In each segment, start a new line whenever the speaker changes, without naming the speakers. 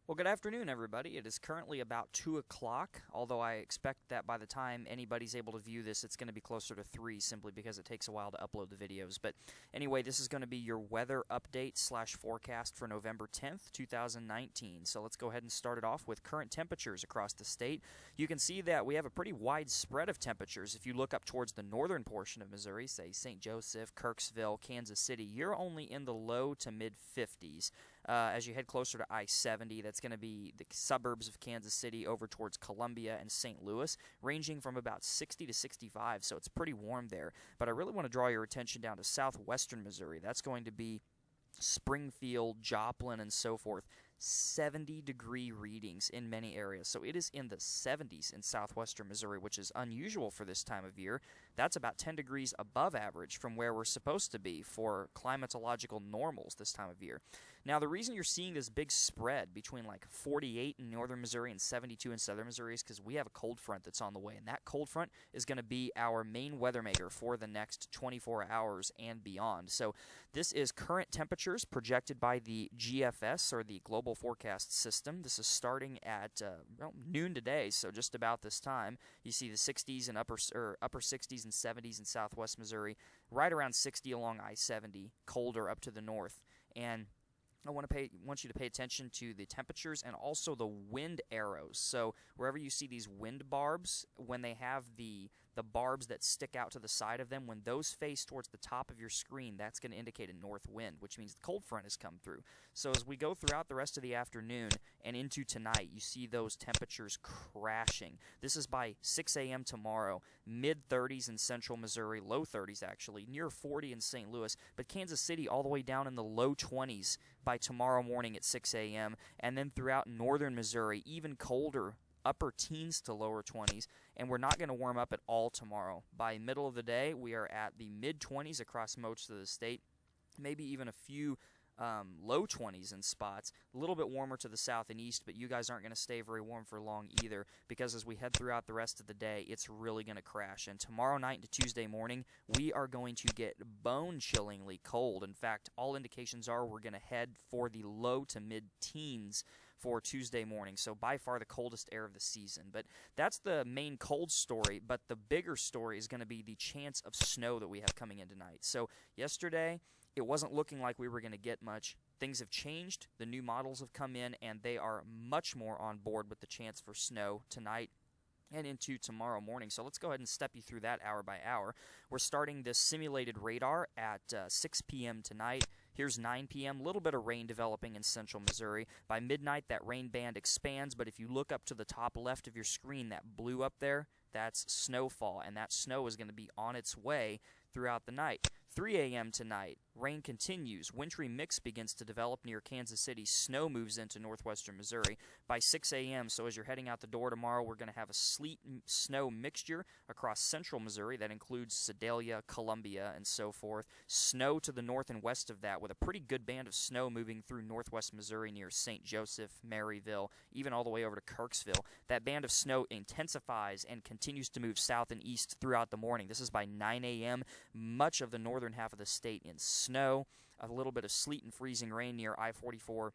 Well, good afternoon, everybody. It is currently about 2 o'clock, although I expect that by the time anybody's able to view this, it's going to be closer to 3 simply because it takes a while to upload the videos. But anyway, this is going to be your weather update slash forecast for November 10th, 2019. So let's go ahead and start it off with current temperatures across the state. You can see that we have a pretty wide spread of temperatures. If you look up towards the northern portion of Missouri, say St. Joseph, Kirksville, Kansas City, you're only in the low to mid 50s. As you head closer to I-70, that's going to be the suburbs of Kansas City over towards Columbia and St. Louis, ranging from about 60 to 65, so it's pretty warm there. But I really want to draw your attention down to southwestern Missouri. That's going to be Springfield, Joplin, and so forth. 70-degree readings in many areas. So it is in the 70s in southwestern Missouri, which is unusual for this time of year. That's about 10 degrees above average from where we're supposed to be for climatological normals this time of year. Now, the reason you're seeing this big spread between like 48 in northern Missouri and 72 in southern Missouri is because we have a cold front that's on the way, and that cold front is going to be our main weather maker for the next 24 hours and beyond. So this is current temperatures projected by the GFS, or the Global Forecast System. This is starting at noon today, so just about this time. You see the 60s and upper 60s and 70s in southwest Missouri, right around 60 along I-70, colder up to the north. And I want you to pay attention to the temperatures and also the wind arrows. So wherever you see these wind barbs, when they have the barbs that stick out to the side of them, when those face towards the top of your screen, that's going to indicate a north wind, which means the cold front has come through. So as we go throughout the rest of the afternoon and into tonight, you see those temperatures crashing. This is by 6 a.m. tomorrow, mid-30s in central Missouri, low 30s actually, near 40 in St. Louis, but Kansas City all the way down in the low 20s by tomorrow morning at 6 a.m., and then throughout northern Missouri, even colder, upper teens to lower 20s, and we're not going to warm up at all tomorrow. By middle of the day, we are at the mid-20s across most of the state, maybe even a few low 20s in spots, a little bit warmer to the south and east, but you guys aren't going to stay very warm for long either, because as we head throughout the rest of the day, it's really going to crash. And tomorrow night into Tuesday morning, we are going to get bone-chillingly cold. In fact, all indications are we're going to head for the low to mid-teens for Tuesday morning, so by far the coldest air of the season. But that's the main cold story, but the bigger story is going to be the chance of snow that we have coming in tonight. So yesterday, it wasn't looking like we were going to get much. Things have changed. The new models have come in, and they are much more on board with the chance for snow tonight and into tomorrow morning. So let's go ahead and step you through that hour by hour. We're starting this simulated radar at 6 p.m. tonight. Here's 9 p.m., a little bit of rain developing in central Missouri. By midnight, that rain band expands, but if you look up to the top left of your screen, that blue up there, that's snowfall, and that snow is going to be on its way throughout the night. 3 a.m. tonight, rain continues. Wintry mix begins to develop near Kansas City. Snow moves into northwestern Missouri. By 6 a.m., so as you're heading out the door tomorrow, we're going to have a sleet-snow mixture across central Missouri. That includes Sedalia, Columbia, and so forth. Snow to the north and west of that, with a pretty good band of snow moving through northwest Missouri near St. Joseph, Maryville, even all the way over to Kirksville. That band of snow intensifies and continues to move south and east throughout the morning. This is by 9 a.m. Much of the northern half of the state in snow, a little bit of sleet and freezing rain near I-44,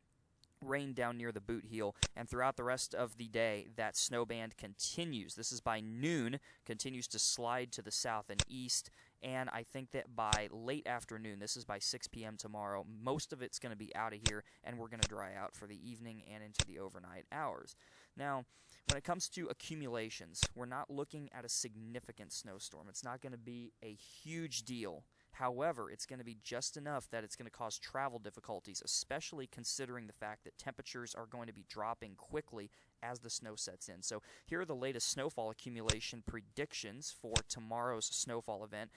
rain down near the boot heel, and throughout the rest of the day, that snow band continues. This is by noon, continues to slide to the south and east, and I think that by late afternoon, this is by 6 p.m. tomorrow, most of it's going to be out of here, and we're going to dry out for the evening and into the overnight hours. Now, when it comes to accumulations, we're not looking at a significant snowstorm. It's not going to be a huge deal. However, it's going to be just enough that it's going to cause travel difficulties, especially considering the fact that temperatures are going to be dropping quickly as the snow sets in. So here are the latest snowfall accumulation predictions for tomorrow's snowfall event.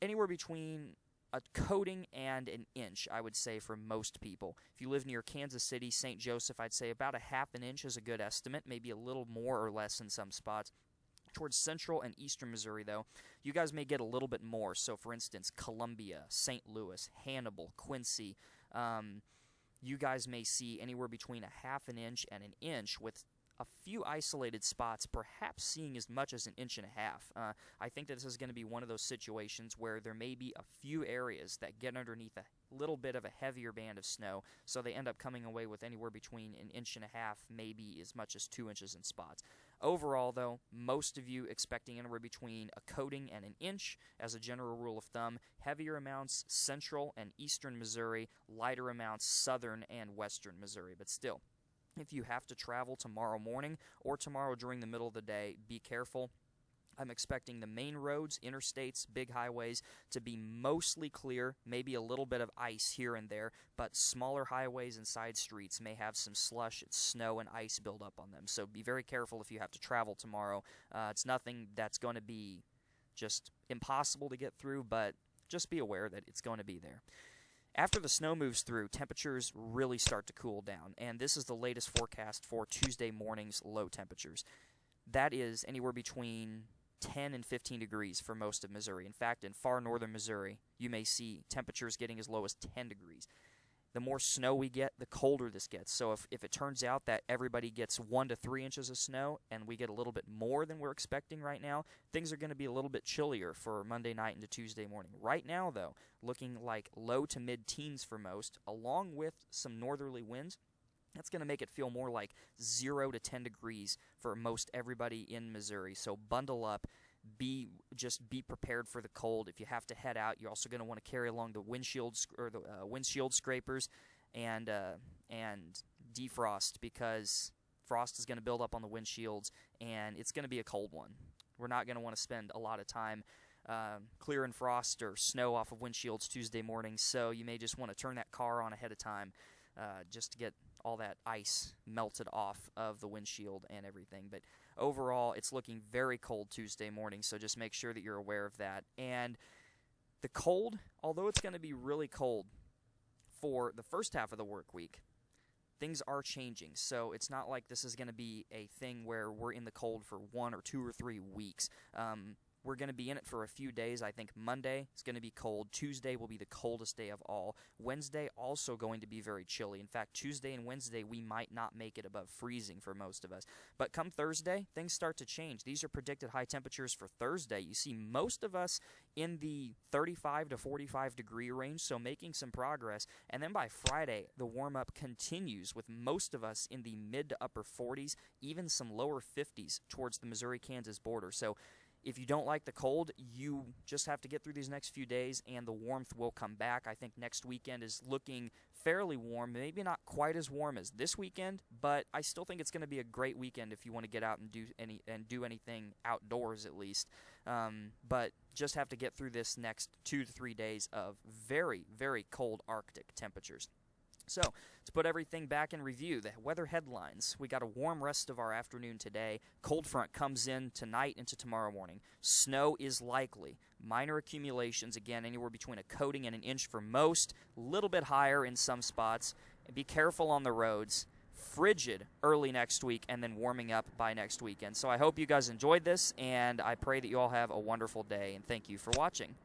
Anywhere between a coating and an inch, I would say, for most people. If you live near Kansas City, St. Joseph, I'd say about a half an inch is a good estimate, maybe a little more or less in some spots. Towards central and eastern Missouri, though, you guys may get a little bit more. So, for instance, Columbia, St. Louis, Hannibal, Quincy, you guys may see anywhere between a half an inch and an inch, with a few isolated spots, perhaps seeing as much as 1.5 inches. I think that this is going to be one of those situations where there may be a few areas that get underneath a little bit of a heavier band of snow, so they end up coming away with anywhere between 1.5 inches, maybe as much as 2 inches in spots. Overall, though, most of you expecting anywhere between a coating and 1 inch as a general rule of thumb. Heavier amounts central and eastern Missouri, lighter amounts southern and western Missouri. But still, if you have to travel tomorrow morning or tomorrow during the middle of the day, be careful. I'm expecting the main roads, interstates, big highways to be mostly clear, maybe a little bit of ice here and there, but smaller highways and side streets may have some slush, snow, and ice build up on them. So be very careful if you have to travel tomorrow. It's nothing that's going to be just impossible to get through, but just be aware that it's going to be there. After the snow moves through, temperatures really start to cool down, and this is the latest forecast for Tuesday morning's low temperatures. That is anywhere between 10 and 15 degrees for most of Missouri. In fact, in far northern Missouri, you may see temperatures getting as low as 10 degrees. The more snow we get, the colder this gets. So if it turns out that everybody gets 1 to 3 inches of snow and we get a little bit more than we're expecting right now, things are going to be a little bit chillier for Monday night into Tuesday morning. Right now, though, looking like low to mid-teens for most, along with some northerly winds. That's going to make it feel more like 0 to 10 degrees for most everybody in Missouri. So bundle up, be prepared for the cold. If you have to head out, you're also going to want to carry along the windshield scrapers and defrost, because frost is going to build up on the windshields and it's going to be a cold one. We're not going to want to spend a lot of time clearing frost or snow off of windshields Tuesday morning, so you may just want to turn that car on ahead of time just to get all that ice melted off of the windshield and everything. But overall, it's looking very cold Tuesday morning, so just make sure that you're aware of that. And the cold, although it's going to be really cold for the first half of the work week, things are changing. So it's not like this is going to be a thing where we're in the cold for 1 or 2 or 3 weeks. We're going to be in it for a few days. I think Monday is going to be cold. Tuesday will be the coldest day of all. Wednesday also going to be very chilly. In fact, Tuesday and Wednesday we might not make it above freezing for most of us. But come Thursday, things start to change. These are predicted high temperatures for Thursday. You see most of us in the 35 to 45 degree range, so making some progress. And then by Friday, the warm-up continues with most of us in the mid to upper 40s, even some lower 50s towards the Missouri-Kansas border. So if you don't like the cold, you just have to get through these next few days, and the warmth will come back. I think next weekend is looking fairly warm, maybe not quite as warm as this weekend, but I still think it's going to be a great weekend if you want to get out and do anything outdoors at least. But just have to get through this next 2 to 3 days of very, very cold Arctic temperatures. So, to put everything back in review, the weather headlines. We got a warm rest of our afternoon today. Cold front comes in tonight into tomorrow morning. Snow is likely. Minor accumulations, again, anywhere between a coating and 1 inch for most. A little bit higher in some spots. Be careful on the roads. Frigid early next week, and then warming up by next weekend. So I hope you guys enjoyed this, and I pray that you all have a wonderful day, and thank you for watching.